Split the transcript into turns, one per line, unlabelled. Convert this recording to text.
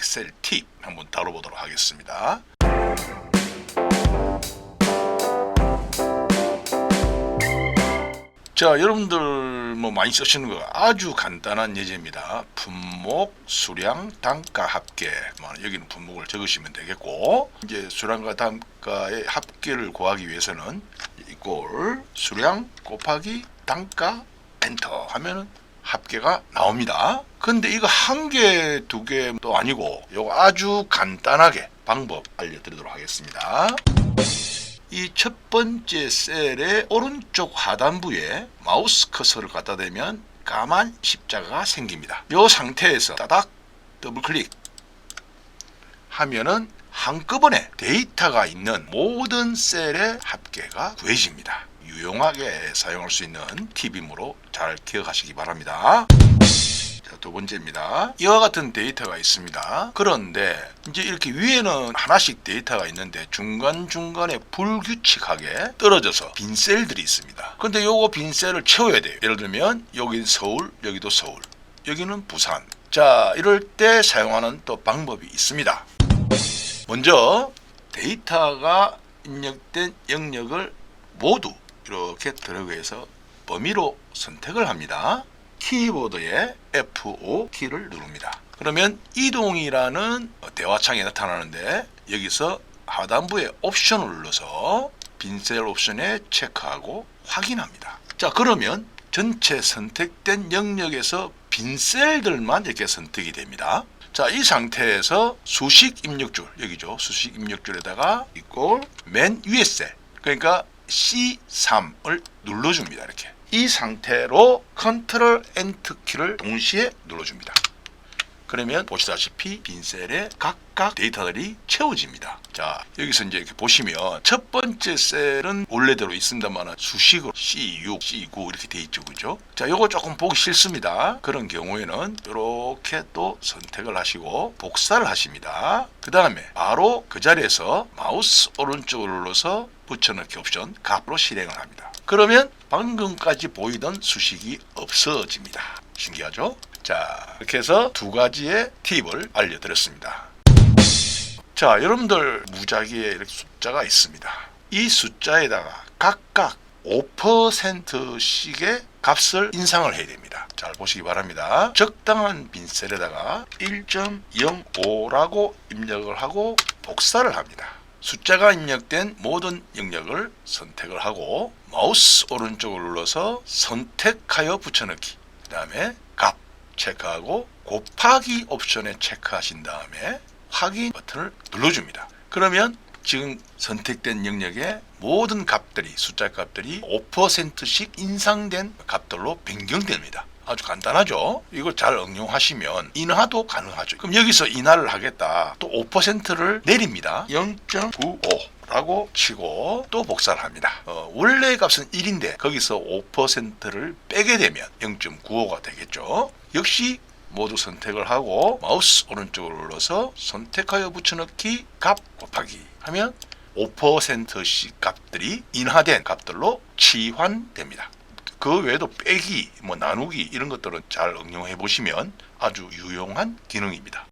엑셀 팁 한번 다뤄보도록 하겠습니다. 자, 여러분들 뭐 많이 쓰시는 거 아주 간단한 예제입니다. 분목, 수량, 단가, 합계. 여기는 분목을 적으시면 되겠고, 이제 수량과 단가의 합계를 구하기 위해서는 이꼴 수량 곱하기 단가 엔터 하면은 합계가 나옵니다. 근데 이거 한 개, 두 개도 아니고 이거 아주 간단하게 방법 알려드리도록 하겠습니다. 이 첫 번째 셀의 오른쪽 하단부에 마우스 커서를 갖다 대면 까만 십자가가 생깁니다. 이 상태에서 따닥 더블 클릭 하면은 한꺼번에 데이터가 있는 모든 셀의 합계가 구해집니다. 유용하게 사용할 수 있는 팁이므로 잘 기억하시기 바랍니다. 자, 두 번째입니다. 이와 같은 데이터가 있습니다. 그런데 이제 이렇게 위에는 하나씩 데이터가 있는데 중간중간에 불규칙하게 떨어져서 빈 셀들이 있습니다. 근데 요거 빈 셀을 채워야 돼요. 예를 들면 여기 서울, 여기도 서울, 여기는 부산. 자, 이럴 때 사용하는 또 방법이 있습니다. 먼저 데이터가 입력된 영역을 모두 이렇게 들어가서 범위로 선택을 합니다. 키보드에 F5 키를 누릅니다. 그러면 이동이라는 대화창이 나타나는데 여기서 하단부에 옵션을 눌러서 빈셀 옵션에 체크하고 확인합니다. 자, 그러면 전체 선택된 영역에서 빈셀들만 이렇게 선택이 됩니다. 자, 이 상태에서 수식 입력줄, 여기죠. 수식 입력줄에다가 이꼴 맨 위에 셀, 그러니까 C3을 눌러줍니다. 이렇게. 이 상태로 컨트롤 엔터 키를 동시에 눌러줍니다. 그러면 보시다시피 빈셀에 각각 데이터들이 채워집니다. 자, 여기서 이제 이렇게 보시면 첫 번째 셀은 원래대로 있습니다만 수식으로 C6, C9 이렇게 돼 있죠. 그죠? 자, 요거 조금 보기 싫습니다. 그런 경우에는 이렇게 또 선택을 하시고 복사를 하십니다. 그 다음에 바로 그 자리에서 마우스 오른쪽을 눌러서 붙여넣기 옵션 값으로 실행을 합니다. 그러면 방금까지 보이던 수식이 없어집니다. 신기하죠? 자, 이렇게 해서 두 가지의 팁을 알려드렸습니다. 자, 여러분들 무작위에 이렇게 숫자가 있습니다. 이 숫자에다가 각각 5%씩의 값을 인상을 해야 됩니다. 잘 보시기 바랍니다. 적당한 빈셀에다가 1.05라고 입력을 하고 복사를 합니다. 숫자가 입력된 모든 영역을 선택을 하고 마우스 오른쪽을 눌러서 선택하여 붙여넣기, 그 다음에 값 체크하고 곱하기 옵션에 체크하신 다음에 확인 버튼을 눌러줍니다. 그러면 지금 선택된 영역의 모든 값들이, 숫자 값들이 5%씩 인상된 값들로 변경됩니다. 아주 간단하죠? 이거 잘 응용하시면 인하도 가능하죠. 그럼 여기서 인하를 하겠다. 또 5%를 내립니다. 0.95라고 치고 또 복사를 합니다. 원래 값은 1인데 거기서 5%를 빼게 되면 0.95가 되겠죠. 역시 모두 선택을 하고 마우스 오른쪽을 눌러서 선택하여 붙여넣기 값 곱하기 하면 5%씩 값들이 인하된 값들로 치환됩니다. 그 외에도 빼기, 나누기 이런 것들은 잘 응용해 보시면 아주 유용한 기능입니다.